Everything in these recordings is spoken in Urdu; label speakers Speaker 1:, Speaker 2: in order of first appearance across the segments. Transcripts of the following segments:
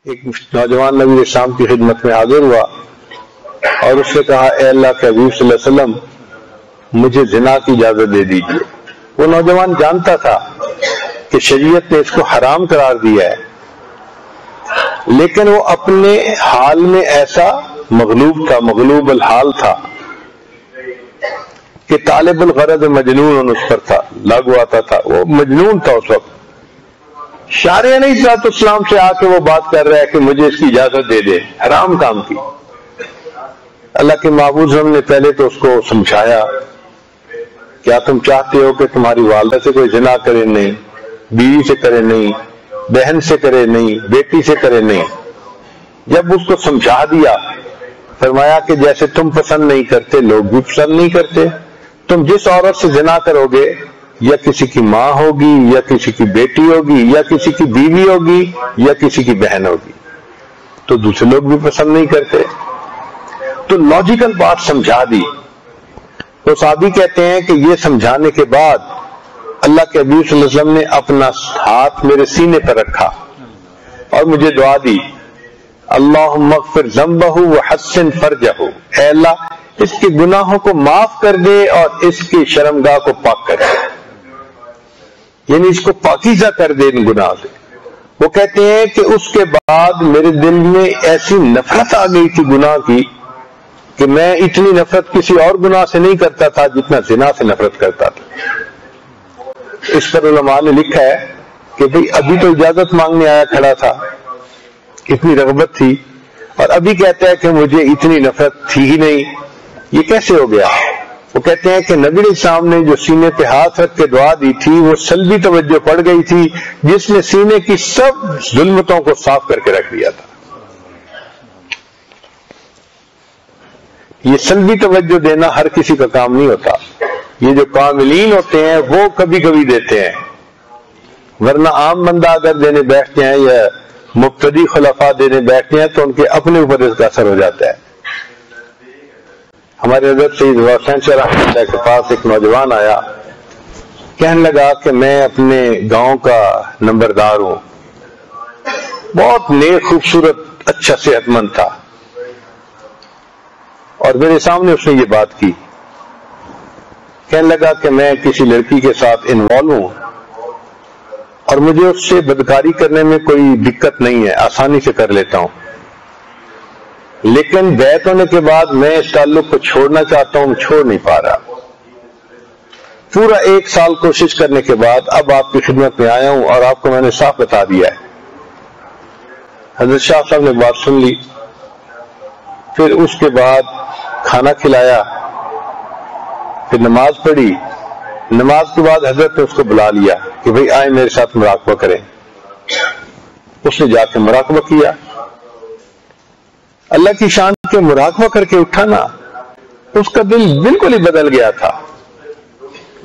Speaker 1: ایک نوجوان نبی السلام کی خدمت میں حاضر ہوا اور اس نے کہا اے اللہ کے حبیب صلی اللہ علیہ وسلم مجھے زنا کی اجازت دے دیجیے۔ وہ نوجوان جانتا تھا کہ شریعت نے اس کو حرام قرار دیا ہے، لیکن وہ اپنے حال میں ایسا مغلوب تھا، مغلوب الحال تھا کہ طالب الغرض مجنون اس پر تھا، لاگو آتا تھا، وہ مجنون تھا اس وقت۔ شارع علیہ الصلوۃ والسلام سے آ کے وہ بات کر رہا ہے کہ مجھے اس کی اجازت دے دے، حرام کام کی۔ اللہ کے محبوب نے پہلے تو اس کو سمجھایا، کیا تم چاہتے ہو کہ تمہاری والدہ سے کوئی زنا کرے؟ نہیں، بیوی سے کرے نہیں، بہن سے کرے نہیں، بیٹی سے کرے نہیں۔ جب اس کو سمجھا دیا، فرمایا کہ جیسے تم پسند نہیں کرتے لوگ بھی پسند نہیں کرتے، تم جس عورت سے زنا کرو گے یا کسی کی ماں ہوگی یا کسی کی بیٹی ہوگی یا کسی کی بیوی ہوگی یا کسی کی بہن ہوگی، تو دوسرے لوگ بھی پسند نہیں کرتے۔ تو لاجیکل بات سمجھا دی۔ تو صحابی کہتے ہیں کہ یہ سمجھانے کے بعد اللہ کے حبیب صلی اللہ علیہ وسلم نے اپنا ہاتھ میرے سینے پر رکھا اور مجھے دعا دی، اللہم اغفر ذنبہ وحسن فرجہ، اے اللہ اس کے گناہوں کو معاف کر دے اور اس کی شرمگاہ کو پاک کر دے، یعنی اس کو پاکیزہ کر دے ان گناہ سے۔ وہ کہتے ہیں کہ اس کے بعد میرے دل میں ایسی نفرت آ گئی تھی گناہ کی کہ میں اتنی نفرت کسی اور گناہ سے نہیں کرتا تھا جتنا زنا سے نفرت کرتا تھا۔ اس پر علماء نے لکھا ہے کہ بھئی ابھی تو اجازت مانگنے آیا کھڑا تھا، اتنی رغبت تھی، اور ابھی کہتا ہے کہ مجھے اتنی نفرت تھی ہی نہیں، یہ کیسے ہو گیا؟ وہ کہتے ہیں کہ نبی علیہ السلام نے جو سینے پہ ہاتھ رکھ کے دعا دی تھی وہ سلبی توجہ پڑ گئی تھی جس نے سینے کی سب ظلمتوں کو صاف کر کے رکھ دیا تھا۔ یہ سلبی توجہ دینا ہر کسی کا کام نہیں ہوتا، یہ جو کاملین ہوتے ہیں وہ کبھی کبھی دیتے ہیں، ورنہ عام بندہ اگر دینے بیٹھتے ہیں یا مبتدی خلفاء دینے بیٹھتے ہیں تو ان کے اپنے اوپر اس کا اثر ہو جاتا ہے۔ ہمارے حضرت سید حسین شاہ رحمۃ اللہ کے پاس ایک نوجوان آیا، کہنے لگا کہ میں اپنے گاؤں کا نمبردار ہوں، بہت نیک خوبصورت اچھا صحت مند تھا، اور میرے سامنے اس نے یہ بات کی، کہنے لگا کہ میں کسی لڑکی کے ساتھ انوالو ہوں اور مجھے اس سے بدکاری کرنے میں کوئی دقت نہیں ہے، آسانی سے کر لیتا ہوں، لیکن بیعت ہونے کے بعد میں اس تعلق کو چھوڑنا چاہتا ہوں، چھوڑ نہیں پا رہا۔ پورا 1 سال کوشش کرنے کے بعد اب آپ کی خدمت میں آیا ہوں اور آپ کو میں نے صاف بتا دیا ہے۔ حضرت شاہ صاحب نے بات سن لی، پھر اس کے بعد کھانا کھلایا، پھر نماز پڑھی، نماز کے بعد حضرت نے اس کو بلا لیا کہ بھئی آئیں میرے ساتھ مراقبہ کریں۔ اس نے جا کے مراقبہ کیا، اللہ کی شان کے مراقبہ کر کے اٹھا نا، اس کا دل بالکل ہی بدل گیا تھا۔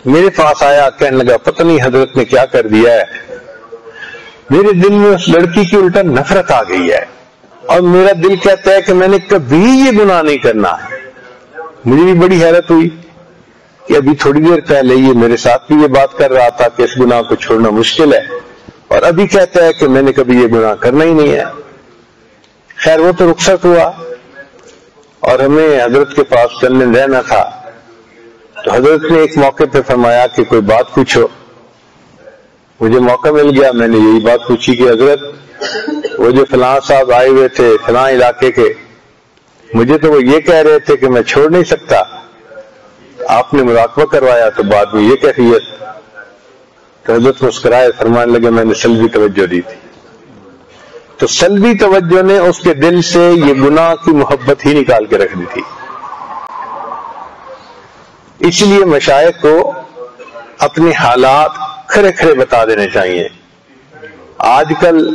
Speaker 1: میرے پاس آیا، کہنے لگا پتہ نہیں حضرت نے کیا کر دیا ہے، میرے دل میں اس لڑکی کی الٹا نفرت آ گئی ہے، اور میرا دل کہتا ہے کہ میں نے کبھی یہ گناہ نہیں کرنا ہے۔ مجھے بھی بڑی حیرت ہوئی کہ ابھی تھوڑی دیر پہلے یہ میرے ساتھ بھی یہ بات کر رہا تھا کہ اس گناہ کو چھوڑنا مشکل ہے، اور ابھی کہتا ہے کہ میں نے کبھی یہ گناہ کرنا ہی نہیں ہے۔ خیر وہ تو رخصت ہوا اور ہمیں حضرت کے پاس چلنے رہنا تھا، تو حضرت نے ایک موقع پہ فرمایا کہ کوئی بات پوچھو۔ مجھے موقع مل گیا، میں نے یہی بات پوچھی کہ حضرت وہ جو فلاں صاحب آئے ہوئے تھے فلاں علاقے کے، مجھے تو وہ یہ کہہ رہے تھے کہ میں چھوڑ نہیں سکتا، آپ نے مراقبہ کروایا تو بعد میں یہ کیفیت۔ تو حضرت مسکرائے، فرمانے لگے میں نے سلبی توجہ دی تھی۔ تو سلبی توجہ نے اس کے دل سے یہ گناہ کی محبت ہی نکال کے رکھ دی تھی۔ اس لیے مشائخ کو اپنے حالات کھڑے کھڑے بتا دینے چاہیے۔ آج کل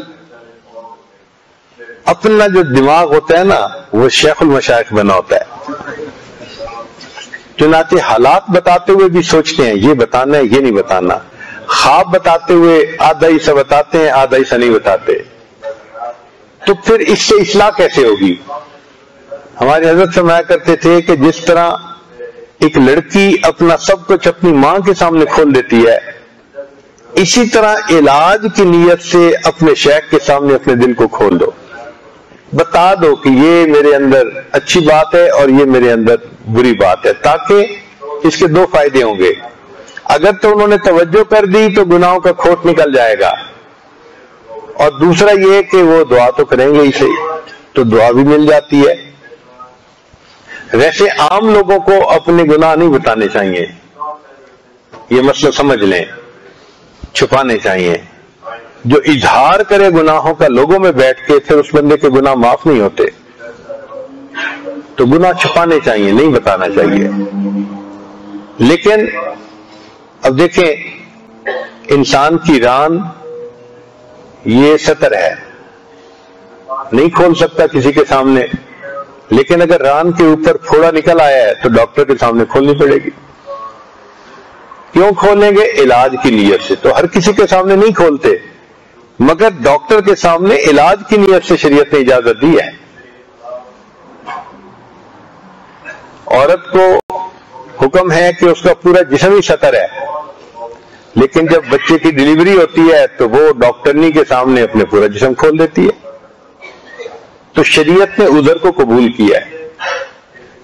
Speaker 1: اپنا جو دماغ ہوتا ہے نا وہ شیخ المشائخ بنا ہوتا ہے، چنانچہ حالات بتاتے ہوئے بھی سوچتے ہیں یہ بتانا ہے یہ نہیں بتانا، خواب بتاتے ہوئے آدھا حصہ بتاتے ہیں آدھا حصہ نہیں بتاتے، تو پھر اس سے اصلاح کیسے ہوگی؟ ہمارے حضرت فرمایا کرتے تھے کہ جس طرح ایک لڑکی اپنا سب کچھ اپنی ماں کے سامنے کھول دیتی ہے، اسی طرح علاج کی نیت سے اپنے شیخ کے سامنے اپنے دل کو کھول دو، بتا دو کہ یہ میرے اندر اچھی بات ہے اور یہ میرے اندر بری بات ہے، تاکہ اس کے دو فائدے ہوں گے۔ اگر تو انہوں نے توجہ کر دی تو گناہوں کا کھوٹ نکل جائے گا، اور دوسرا یہ کہ وہ دعا تو کریں گے ہی صحیح، تو دعا بھی مل جاتی ہے۔ ویسے عام لوگوں کو اپنے گناہ نہیں بتانے چاہیے، یہ مسئلہ سمجھ لیں، چھپانے چاہیے۔ جو اظہار کرے گناہوں کا لوگوں میں بیٹھ کے، پھر اس بندے کے گناہ معاف نہیں ہوتے، تو گناہ چھپانے چاہیے، نہیں بتانا چاہیے۔ لیکن اب دیکھیں، انسان کی ران یہ سطر ہے، نہیں کھول سکتا کسی کے سامنے، لیکن اگر ران کے اوپر پھوڑا نکل آیا ہے تو ڈاکٹر کے سامنے کھولنی پڑے گی۔ کیوں کھولیں گے؟ علاج کی نیت سے۔ تو ہر کسی کے سامنے نہیں کھولتے، مگر ڈاکٹر کے سامنے علاج کی نیت سے شریعت نے اجازت دی ہے۔ عورت کو حکم ہے کہ اس کا پورا جسم ہی سطر ہے، لیکن جب بچے کی ڈلیوری ہوتی ہے تو وہ ڈاکٹرنی کے سامنے اپنے پورا جسم کھول دیتی ہے۔ تو شریعت نے عذر کو قبول کیا ہے۔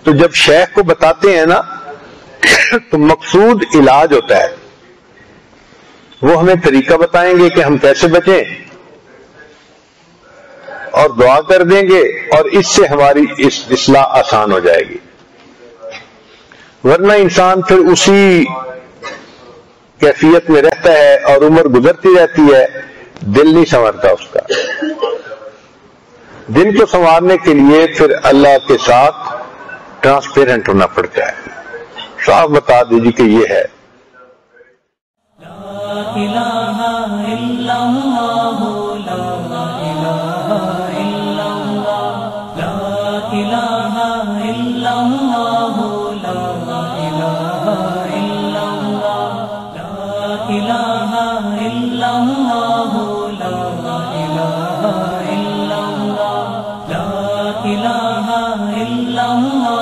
Speaker 1: تو جب شیخ کو بتاتے ہیں نا تو مقصود علاج ہوتا ہے، وہ ہمیں طریقہ بتائیں گے کہ ہم کیسے بچیں، اور دعا کر دیں گے، اور اس سے ہماری اصلاح آسان ہو جائے گی۔ ورنہ انسان پھر اسی کیفیت میں رہتا ہے اور عمر گزرتی رہتی ہے، دل نہیں سنورتا اس کا۔ دل کو سنوارنے کے لیے پھر اللہ کے ساتھ ٹرانسپیرنٹ ہونا پڑتا ہے، صاف بتا دیجیے کہ یہ ہے۔
Speaker 2: لا الہ الا اللہ، لا الہ الا اللہ، لا الہ الا اللہ، لا الہ الا اللہ، لا الہ الا اللہ، لا الہ الا اللہ، لا الہ الا اللہ۔